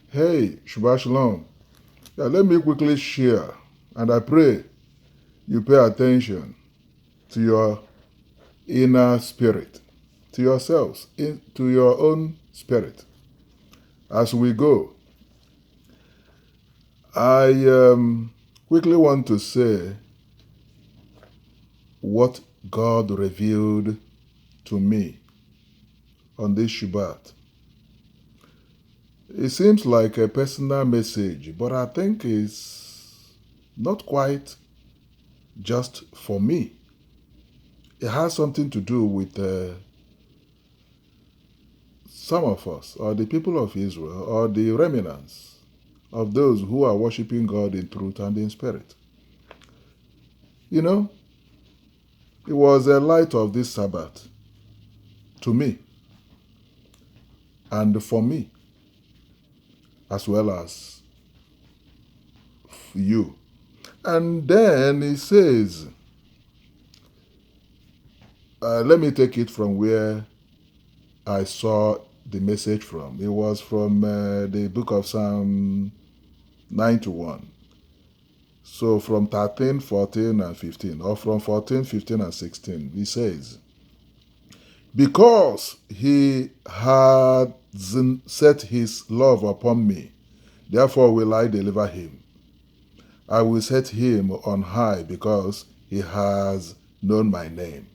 Hey, Shabbat Shalom. Yeah, let me quickly share, and I pray you pay attention to your inner spirit, to yourselves, to your own spirit. As we go, I quickly want to say what God revealed to me on this Shabbat. It seems like a personal message, but I think it's not quite just for me. It has something to do with some of us, or the people of Israel, or the remnants of those who are worshiping God in truth and in spirit. You know, it was a light of this Sabbath to me and for me, as well as you. And then he says, let me take it from where I saw the message from. It was from the book of Psalm 91. So from 13, 14, and 15, or from 14, 15, and 16, he says, because he had set his love upon me, therefore will I deliver him. I will set him on high because he has known my name.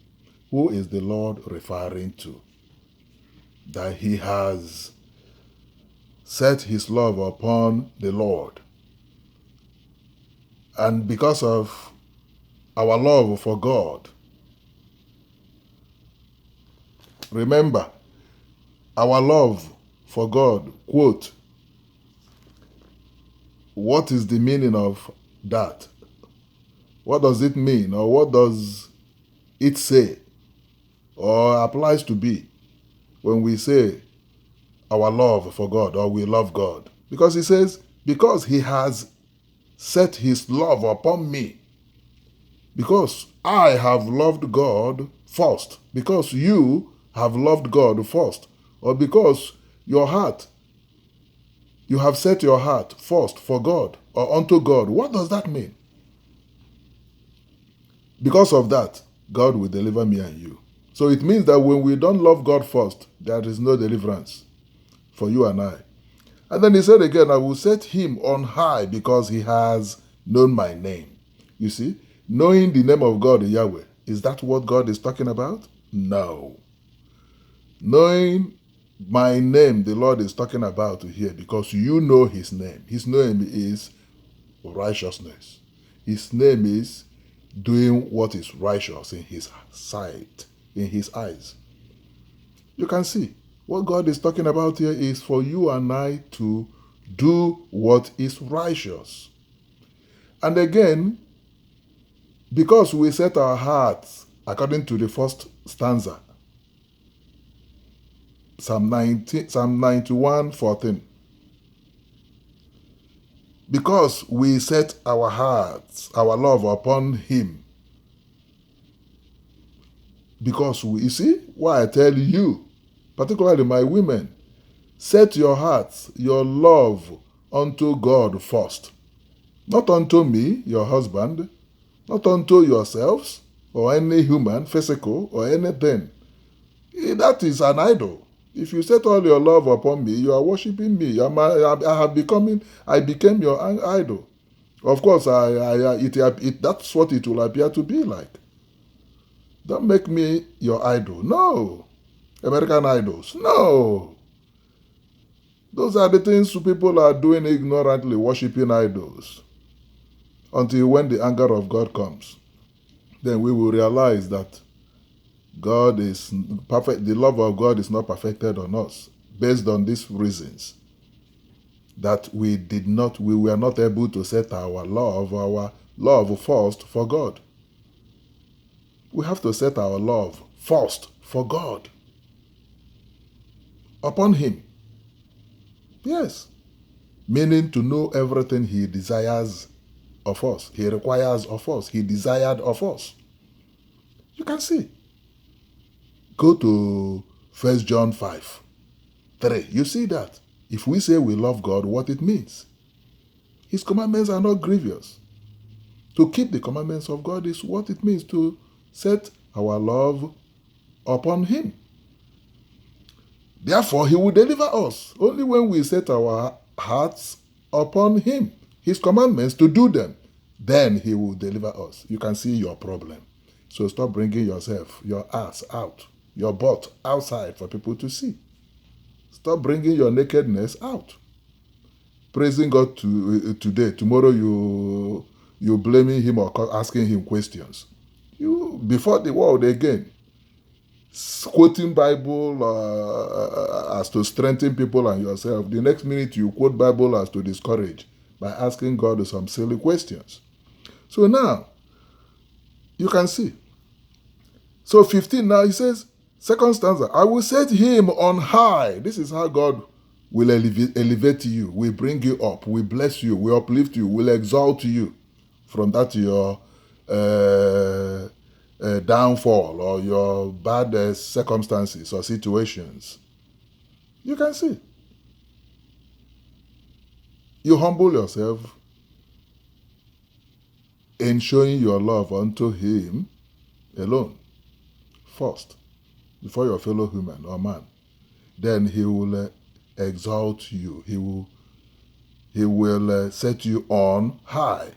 Who is the Lord referring to? That he has set his love upon the Lord. And because of our love for God, remember, our love for God, quote, what is the meaning of that? What does it mean, or what does it say, or applies to be when we say our love for God, or we love God? Because he says, because he has set his love upon me, because I have loved God first, because you have loved God first, or because your heart, you have set your heart first for God or unto God. What does that mean? Because of that, God will deliver me and you. So it means that when we don't love God first, there is no deliverance for you and I. And then he said again, I will set him on high because he has known my name. You see, knowing the name of God, Yahweh, is that what God is talking about? No. Knowing my name, the Lord is talking about here, because you know his name. His name is righteousness. His name is doing what is righteous in his sight, in his eyes. You can see what God is talking about here is for you and I to do what is righteous. And again, because we set our hearts according to the first stanza, Psalm 91:14. Because we set our hearts, our love upon him. Because you see why I tell you, particularly my women, set your hearts, your love unto God first. Not unto me, your husband, not unto yourselves, or any human, physical, or anything. That is an idol. If you set all your love upon me, you are worshiping me. I became your idol. Of course, that's what it will appear to be like. Don't make me your idol. No. American idols. No. Those are the things people are doing ignorantly, worshiping idols. Until when the anger of God comes, then we will realize that God is perfect. The love of God is not perfected on us based on these reasons. That we were not able to set our love first for God. We have to set our love first for God. Upon him. Yes. Meaning to know everything he desires of us. He requires of us. He desired of us. You can see. Go to 1 John 5:3. You see that. if we say we love God, what it means. His commandments are not grievous. To keep the commandments of God is what it means to set our love upon Him. Therefore, He will deliver us only when we set our hearts upon Him, His commandments, to do them. Then He will deliver us. You can see your problem. So stop bringing yourself, your ass out, your butt outside for people to see. Stop bringing your nakedness out. Praising God today, tomorrow you blaming Him or asking Him questions. You before the world again, quoting Bible as to strengthen people and yourself. The next minute you quote Bible as to discourage by asking God some silly questions. So now you can see. So 15 now he says, second stanza, I will set him on high. This is how God will elevate you, will bring you up, will bless you, will uplift you, will exalt you from that your downfall or your bad circumstances or situations. You can see. You humble yourself in showing your love unto Him alone first, before your fellow human or man. Then He will exalt you. He will set you on high.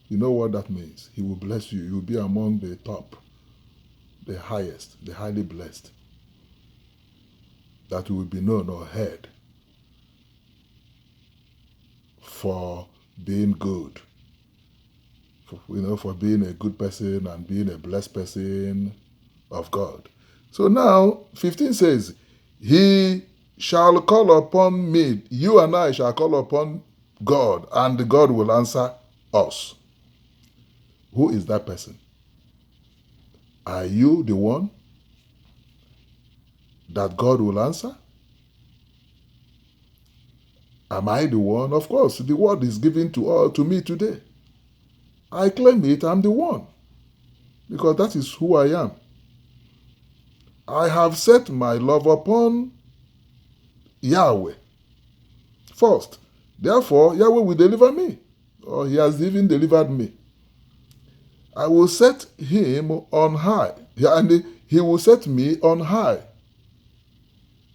You know what that means? He will bless you. You will be among the top, the highest, the highly blessed, that will be known or heard for being good, for being a good person and being a blessed person of God. So now 15 says, He shall call upon me. You and I shall call upon God, and God will answer us. Who is that person? Are you the one that God will answer? Am I the one? Of course, the word is given to me today. I claim it, I'm the one, because that is who I am. I have set my love upon Yahweh first. Therefore, Yahweh will deliver me, or He has even delivered me. I will set Him on high, and He will set me on high,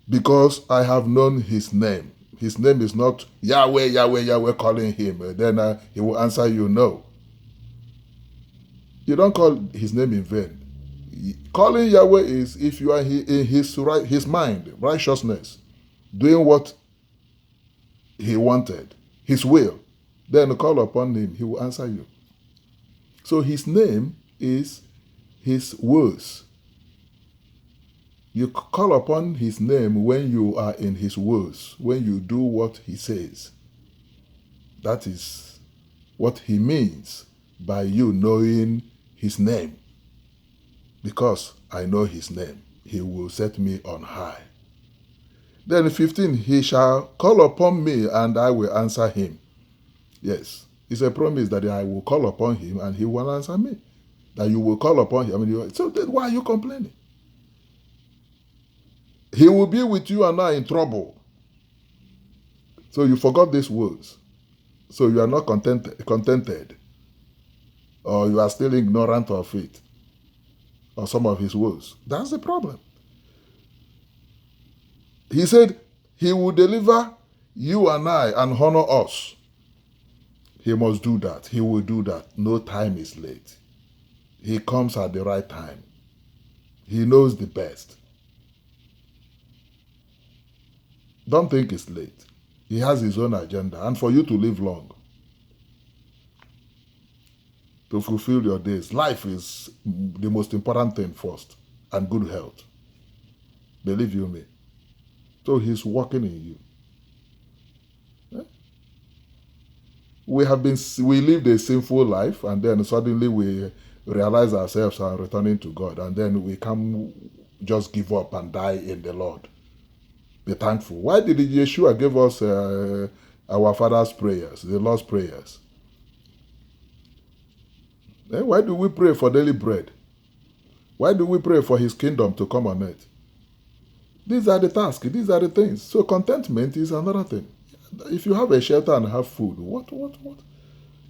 because I have known His name. His name is not Yahweh, Yahweh, Yahweh calling Him. Then He will answer you, no. You don't call His name in vain. Calling Yahweh is if you are in His mind, righteousness, doing what He wanted, His will. Then call upon Him, He will answer you. So His name is His words. You call upon His name when you are in His words, when you do what He says. That is what He means by you knowing His name. Because I know His name, He will set me on high. Then 15, He shall call upon me and I will answer Him. Yes, it's a promise that I will call upon Him and He will answer me. That you will call upon Him. So then why are you complaining? He will be with you and I in trouble. So you forgot these words. So you are not contented. Or you are still ignorant of it. Or some of His words. That's the problem. He said, He will deliver you and I and honor us. He must do that. He will do that. No time is late. He comes at the right time. He knows the best. Don't think it's late. He has His own agenda. And for you to live long, to fulfill your days, life is the most important thing first. And good health. Believe you me. So He's working in you. We lived a sinful life, and then suddenly we realize ourselves are returning to God, and then we can just give up and die in the Lord. Be thankful. Why did Yeshua give us our Father's prayers, the Lord's prayers? Why do we pray for daily bread? Why do we pray for His kingdom to come on earth? These are the tasks, these are the things. So contentment is another thing. If you have a shelter and have food, what?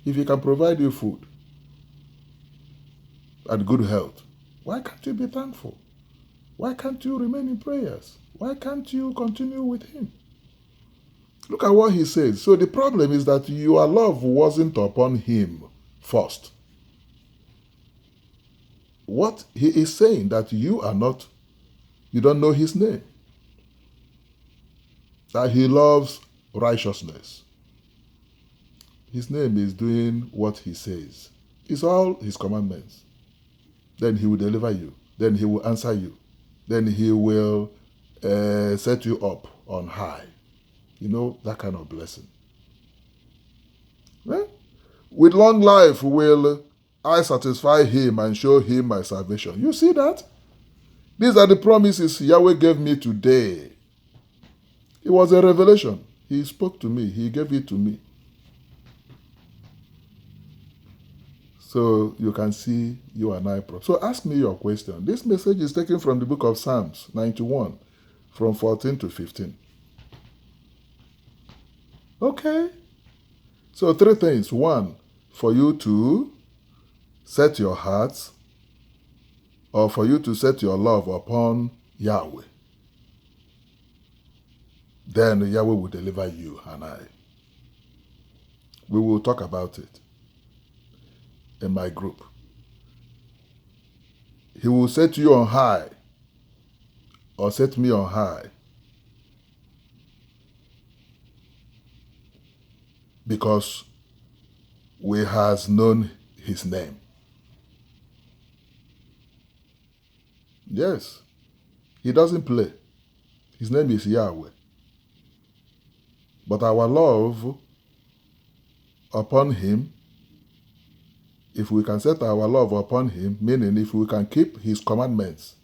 If he can provide you food and good health, why can't you be thankful? Why can't you remain in prayers? Why can't you continue with him? Look at what he says. So the problem is that your love wasn't upon him first. What he is saying that you don't know his name. That he loves righteousness. His name is doing what he says. It's all his commandments. Then he will deliver you. Then he will answer you. Then he will set you up on high. You know, that kind of blessing. Eh? With long life will I satisfy him and show him my salvation. You see that? These are the promises Yahweh gave me today. It was a revelation. He spoke to me. He gave it to me. So you can see you and I. So ask me your question. This message is taken from the book of Psalms 91, from 14 to 15. Okay. So 3 things. 1, for you to set your hearts, or for you to set your love upon Yahweh. Then Yahweh will deliver you and I. We will talk about it in my group. He will set you on high, or set me on high, because we has known his name. Yes, he doesn't play. His name is Yahweh. But our love upon him, if we can set our love upon him, meaning if we can keep his commandments,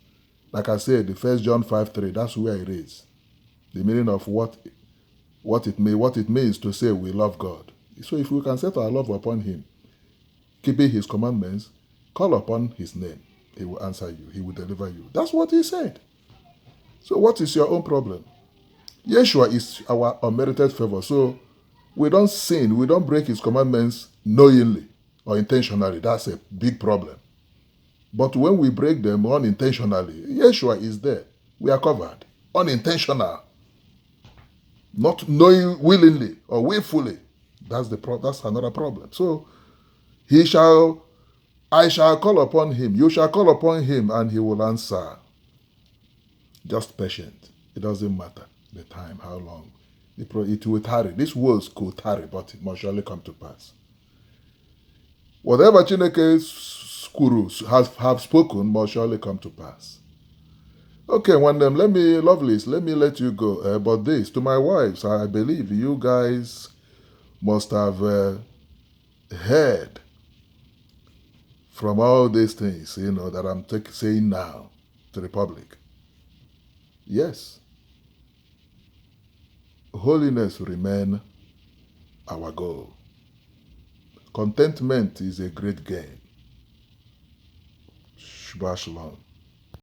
like I said, the 1 John 5:3, that's where it is. The meaning of what it means to say we love God. So if we can set our love upon him, keeping his commandments, call upon his name, he will answer you, he will deliver you. That's what he said. So what is your own problem? Yeshua is our unmerited favor. So we don't sin, we don't break his commandments knowingly or intentionally. That's a big problem. But when we break them unintentionally, Yeshua is there. We are covered. Unintentional. Not knowing willingly or willfully. That's another problem. So I shall call upon him. You shall call upon him and he will answer. Just patient. It doesn't matter the time, how long. It will tarry. These words could tarry, but it must surely come to pass. Whatever Chineke's gurus have spoken must surely come to pass. Okay, let me let you go. But this, to my wives, I believe you guys must have heard from all these things, that I'm saying now to the public. Yes. Holiness remain our goal. Contentment is a great gain. Shabbat shalom.